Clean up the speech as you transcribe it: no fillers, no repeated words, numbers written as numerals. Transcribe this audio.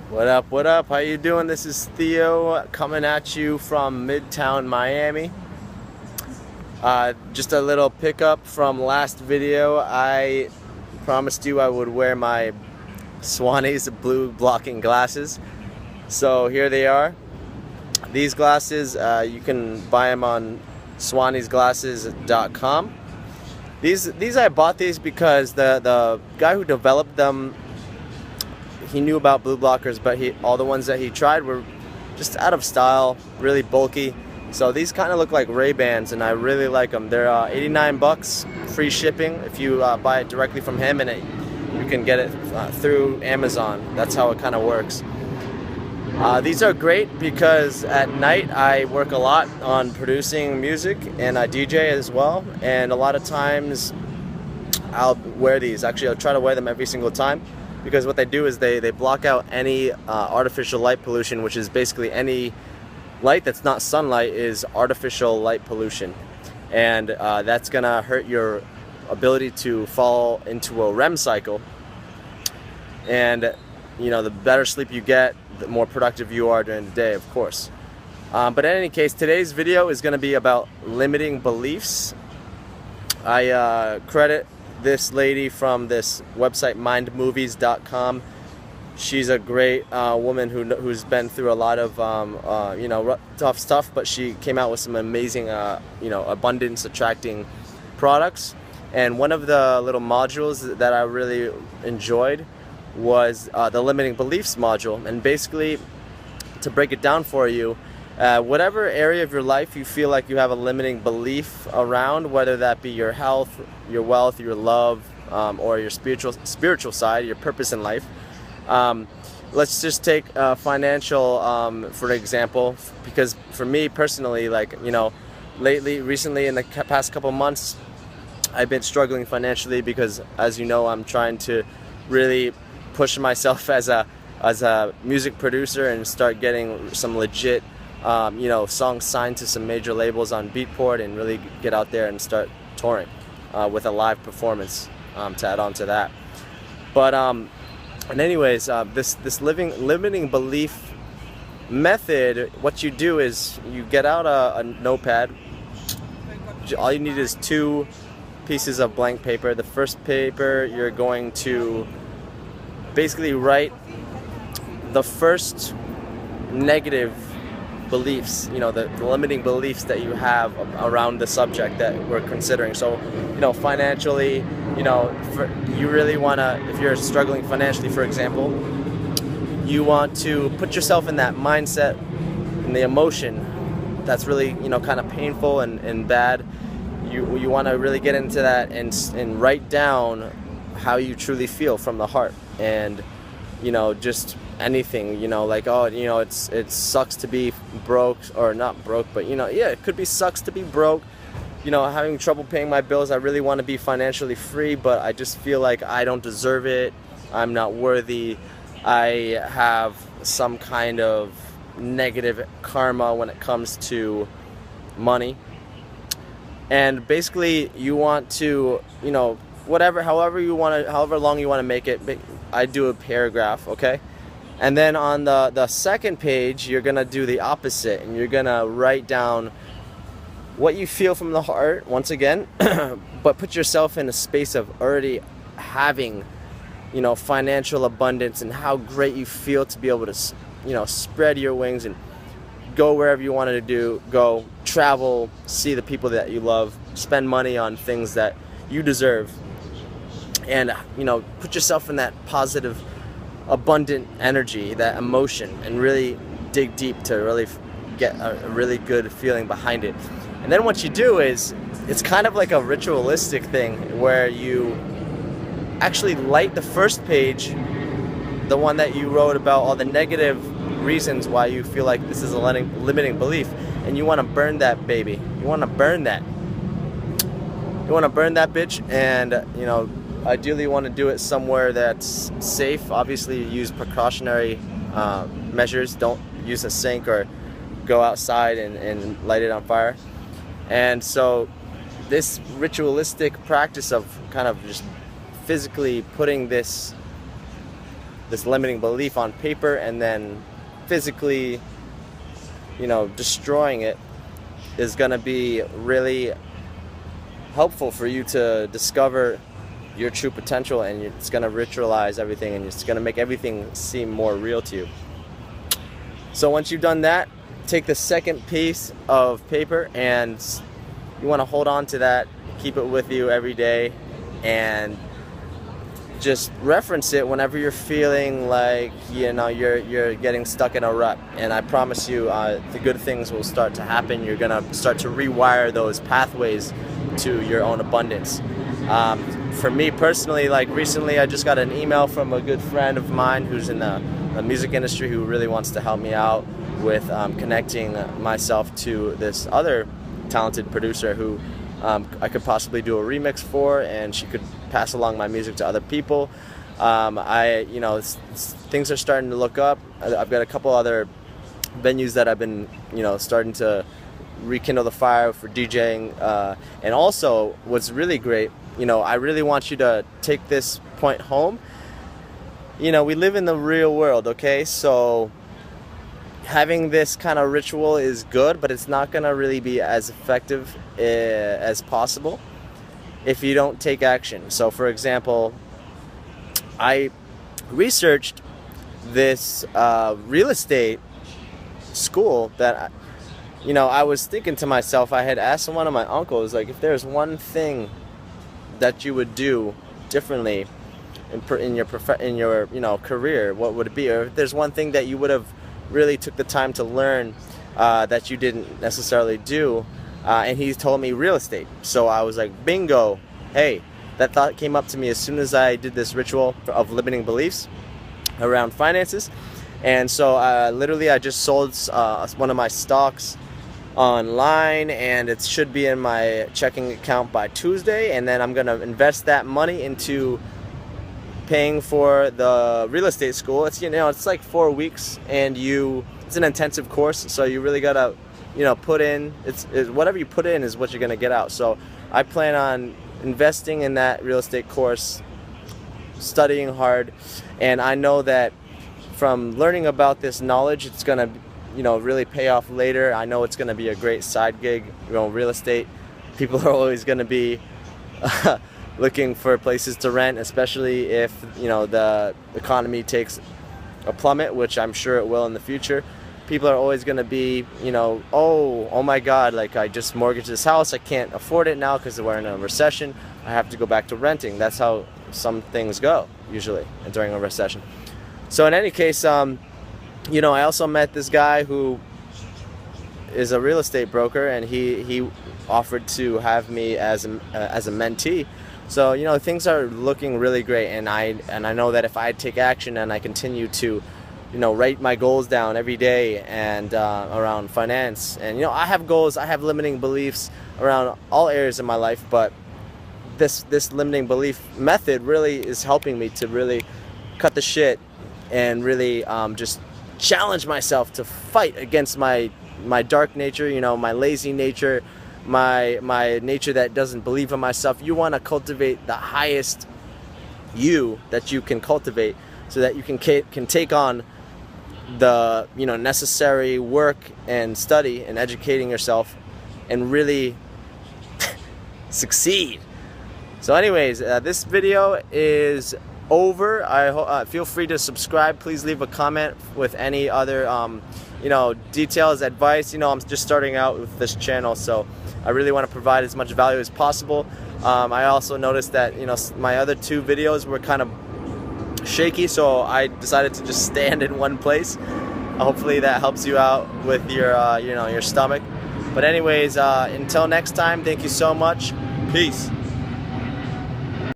What up, what up? How you doing? This is Theo coming at you from Midtown Miami. Just a little pickup from last video. I promised you I would wear my Swannies blue blocking glasses. So here they are. These glasses, you can buy them on SwanniesGlasses.com. These I bought these because the guy who developed them, he knew about blue blockers, but all the ones that he tried were just out of style, really bulky. So these kind of look like Ray-Bans, and I really like them. They're 89 bucks, free shipping if you buy it directly from him, and you can get it through Amazon. That's how it kind of works. These are great because at night I work a lot on producing music, and I DJ as well, and a lot of times I'll wear these. Actually, I'll try to wear them every single time, because what they do is they block out any artificial light pollution, which is basically any light that's not sunlight is artificial light pollution. And that's gonna hurt your ability to fall into a REM cycle. And you know, the better sleep you get, the more productive you are during the day, of course. But in any case, today's video is gonna be about limiting beliefs. I credit this lady from this website mindmovies.com. She's a great woman who's been through a lot of you know, tough stuff, but she came out with some amazing you know, abundance attracting products. And one of the little modules that I really enjoyed was the limiting beliefs module. And basically, to break it down for you, whatever area of your life you feel like you have a limiting belief around, whether that be your health, your wealth, your love, or your spiritual side, your purpose in life. Let's just take financial for example, because for me personally, like, you know, recently in the past couple months, I've been struggling financially because, as you know, I'm trying to really push myself as a music producer and start getting some legit you know, songs signed to some major labels on Beatport, and really get out there and start touring with a live performance to add on to that. But and anyways, this limiting belief method, what you do is you get out a notepad. All you need is 2 pieces of blank paper. The first paper, you're going to basically write the first negative beliefs, you know, the limiting beliefs that you have around the subject that we're considering. So, you know, financially, you know, you really want to, if you're struggling financially, for example, you want to put yourself in that mindset and the emotion that's really, you know, kind of painful and bad. You want to really get into that and write down how you truly feel from the heart. And, you know, just anything, you know, like, oh, you know, it sucks to be broke, or not broke, but, you know, yeah, it could be sucks to be broke, you know, having trouble paying my bills. I really want to be financially free, but I just feel like I don't deserve it. I'm not worthy. I have some kind of negative karma when it comes to money. And basically you want to, you know, however long you want to make it. I do a paragraph, okay? And then on the second page, you're gonna do the opposite, and you're gonna write down what you feel from the heart, once again, but put yourself in a space of already having, you know, financial abundance, and how great you feel to be able to, you know, spread your wings and go wherever you wanted to go, travel, see the people that you love, spend money on things that you deserve, and, you know, put yourself in that positive, abundant energy, that emotion, and really dig deep to really get a really good feeling behind it. And then what you do is, it's kind of like a ritualistic thing where you actually light the first page, the one that you wrote about all the negative reasons why you feel like this is a limiting belief, and you want to burn that baby. You want to burn that. You want to burn that bitch, and, you know, ideally you want to do it somewhere that's safe. Obviously, use precautionary measures. Don't use a sink or go outside and light it on fire. And so this ritualistic practice of kind of just physically putting this this limiting belief on paper and then physically, you know, destroying it is going to be really helpful for you to discover your true potential, and it's going to ritualize everything, and it's going to make everything seem more real to you. So once you've done that, take the second piece of paper and you want to hold on to that, keep it with you every day, and just reference it whenever you're feeling like, you know, you're getting stuck in a rut. And I promise you, the good things will start to happen. You're gonna start to rewire those pathways to your own abundance. For me personally, like recently, I just got an email from a good friend of mine who's in the music industry, who really wants to help me out with connecting myself to this other talented producer who I could possibly do a remix for, and she could pass along my music to other people. You know, things are starting to look up. I've got a couple other venues that I've been, you know, starting to rekindle the fire for DJing. And also, what's really great, you know, I really want you to take this point home. You know, we live in the real world, okay? So having this kind of ritual is good, but it's not gonna really be as effective as possible if you don't take action. So for example, I researched this real estate school that, you know, I was thinking to myself, I had asked one of my uncles, like, if there's one thing that you would do differently in your you know, career, what would it be? Or if there's one thing that you would have really took the time to learn that you didn't necessarily do, and he told me real estate. So I was like, bingo. Hey, that thought came up to me as soon as I did this ritual of limiting beliefs around finances. And so literally I just sold one of my stocks online, and it should be in my checking account by Tuesday, and then I'm gonna invest that money into paying for the real estate school. It's, you know, it's like 4 weeks, and it's an intensive course, so you really gotta, you know, put in, it's whatever you put in is what you're gonna get out. So I plan on investing in that real estate course, studying hard, and I know that from learning about this knowledge, it's gonna, you know, really pay off later. I know it's gonna be a great side gig. You know, real estate, people are always gonna be looking for places to rent, especially if, you know, the economy takes a plummet, which I'm sure it will in the future. People are always going to be, you know, oh my God, like, I just mortgaged this house, I can't afford it now because we're in a recession, I have to go back to renting. That's how some things go usually during a recession. So in any case, you know, I also met this guy who is a real estate broker, and he offered to have me as a mentee. So, you know, things are looking really great, and I know that if I take action and I continue to, you know, write my goals down every day and around finance, and, you know, I have goals, I have limiting beliefs around all areas of my life, but this limiting belief method really is helping me to really cut the shit and really just challenge myself to fight against my dark nature, you know, my lazy nature, my nature that doesn't believe in myself. You want to cultivate the highest you that you can cultivate, so that you can take on the, you know, necessary work and study and educating yourself and really succeed. So anyways, this video is over. I feel free to subscribe. Please leave a comment with any other you know, details, advice. You know, I'm just starting out with this channel, so I really want to provide as much value as possible. I also noticed that, you know, my other 2 videos were kind of shaky, so I decided to just stand in one place. Hopefully that helps you out with your you know, your stomach. But anyways, until next time, thank you so much. Peace.